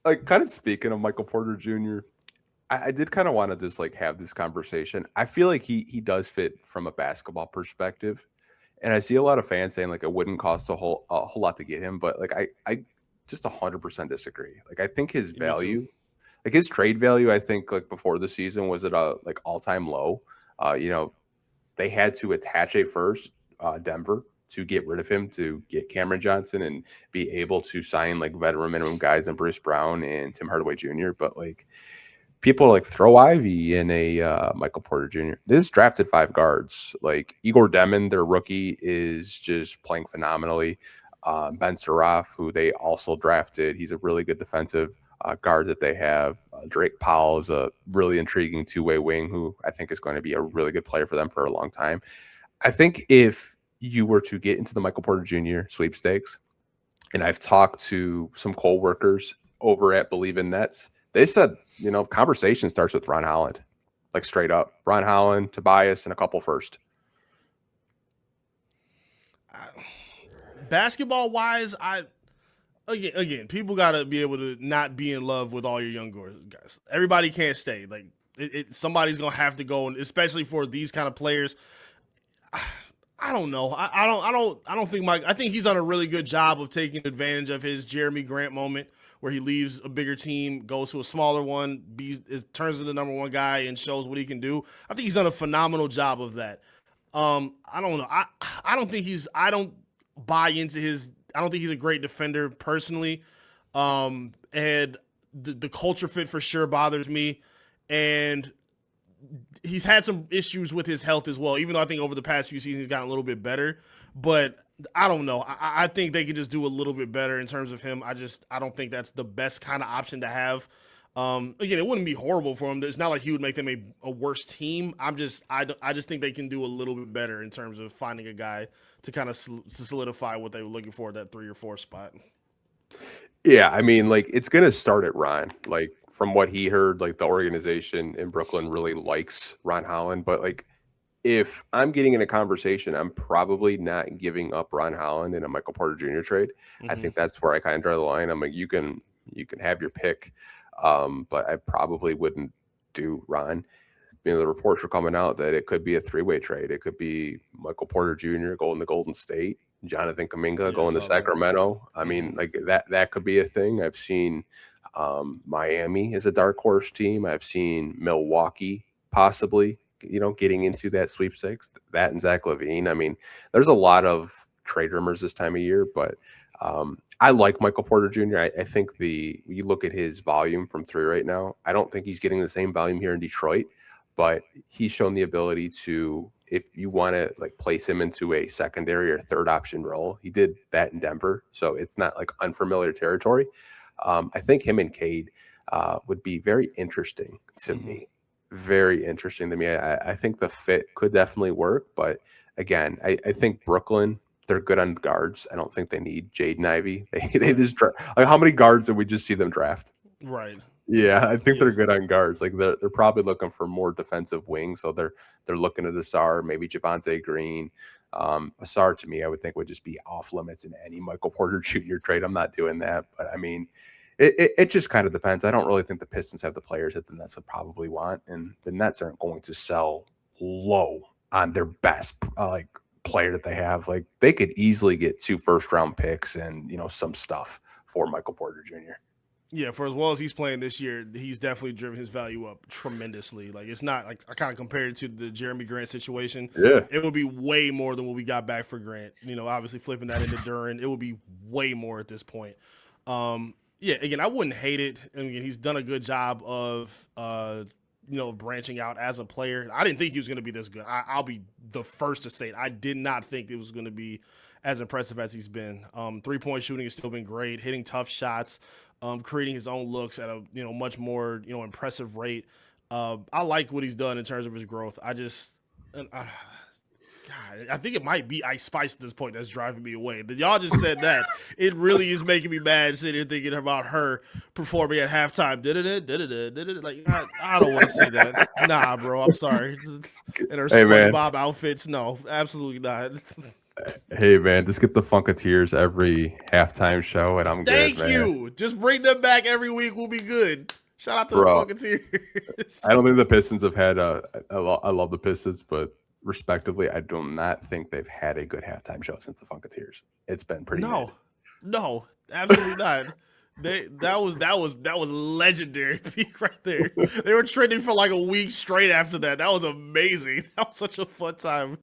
like kind of speaking of Michael Porter Jr., I did kind of want to just like have this conversation. I feel like he does fit from a basketball perspective, and I see a lot of fans saying like it wouldn't cost a whole lot to get him, but like I just 100% disagree. Like I think his Me too. value, like his trade value, I think like before the season was at a like all time low. You know, they had to attach a first, Denver, to get rid of him to get Cameron Johnson and be able to sign like veteran minimum guys and Bruce Brown and Tim Hardaway Jr. But like people like throw Ivy in a Michael Porter Jr. This drafted five guards. Like Igor Demon, their rookie, is just playing phenomenally. Ben Saraf, who they also drafted, he's a really good defensive guard that they have. Drake Powell is a really intriguing two-way wing who I think is going to be a really good player for them for a long time. I think if you were to get into the Michael Porter Jr. sweepstakes, and I've talked to some co-workers over at Believe in Nets. They said, conversation starts with Ron Holland, like straight up. Ron Holland, Tobias, and a couple first. Basketball wise, I again, people gotta be able to not be in love with all your young guys. Everybody can't stay. Like somebody's gonna have to go, and especially for these kind of players. I don't know. I don't think Mike. I think he's done a really good job of taking advantage of his Jeremy Grant moment, where he leaves a bigger team, goes to a smaller one, turns into the number one guy, and shows what he can do. I think he's done a phenomenal job of that. I don't know. I don't think he's. I don't buy into his. I don't think he's a great defender personally. And the culture fit for sure bothers me, and he's had some issues with his health as well. Even though I think over the past few seasons he's gotten a little bit better, but I don't know. I think they could just do a little bit better in terms of him. I don't think that's the best kind of option to have. Again, it wouldn't be horrible for him. It's not like he would make them a worse team. I just think they can do a little bit better in terms of finding a guy to kind of solidify what they were looking for, that 3 or 4 spot. Yeah, I mean, like it's gonna start at Ron. Like from what he heard, like the organization in Brooklyn really likes Ron Holland. But like if I'm getting in a conversation, I'm probably not giving up Ron Holland in a Michael Porter Jr. trade. I Mm-hmm. think that's where I kind of draw the line. I'm like, you can have your pick, but I probably wouldn't do Ron. The reports were coming out that it could be a three-way trade. It could be Michael Porter Jr. going to Golden State, Jonathan Kaminga Yeah, I going to saw that. Sacramento. I Mm-hmm. mean, like that could be a thing. I've seen Miami as a dark horse team. I've seen Milwaukee possibly, getting into that sweepstakes. That and Zach Levine. I mean, there's a lot of trade rumors this time of year, but I like Michael Porter Jr. I think you look at his volume from three right now. I don't think he's getting the same volume here in Detroit, but he's shown the ability to, if you want to like place him into a secondary or third option role, he did that in Denver, so it's not like unfamiliar territory. I think him and Cade would be very interesting to Mm-hmm. me. Very interesting to me. I think the fit could definitely work, but again, I think Brooklyn, they're good on guards. I don't think they need Jaden Ivey. They Right. just like how many guards did we just see them draft? Right. Yeah, I think Yeah. they're good on guards. Like they're probably looking for more defensive wings, so they're looking at Asar, maybe Javante Green. Asar to me, I would think would just be off limits in any Michael Porter Jr. trade. I'm not doing that, but I mean, it just kind of depends. I don't really think the Pistons have the players that the Nets would probably want, and the Nets aren't going to sell low on their best like player that they have. Like they could easily get 2 first round picks and some stuff for Michael Porter Jr. Yeah, for as well as he's playing this year, he's definitely driven his value up tremendously. Like it's not like I kind of compared it to the Jeremy Grant situation. Yeah. It would be way more than what we got back for Grant. Obviously flipping that into Duran, it would be way more at this point. Yeah, again, I wouldn't hate it. And again, he's done a good job of branching out as a player. I didn't think he was going to be this good. I'll be the first to say it. I did not think it was going to be as impressive as he's been. 3-point shooting has still been great, hitting tough shots, creating his own looks at a much more impressive rate. I like what he's done in terms of his growth. God, I think it might be Ice Spice at this point that's driving me away. That y'all just said that. It really is making me mad sitting here thinking about her performing at halftime. Did it? Like, I don't want to see that. Nah, bro, I'm sorry. And her Hey man, SpongeBob outfits, no, absolutely not. Hey man, just get the Funketeers every halftime show, and I'm good, Thank man. you. Just bring them back every week. We'll be good. Shout out to the Bro, Funketeers. I don't think the Pistons have had I love the Pistons, but respectively, I do not think they've had a good halftime show since the Funketeers. It's been pretty mid. No, absolutely not. That was legendary peak right there. They were trending for like a week straight after that. That was amazing. That was such a fun time.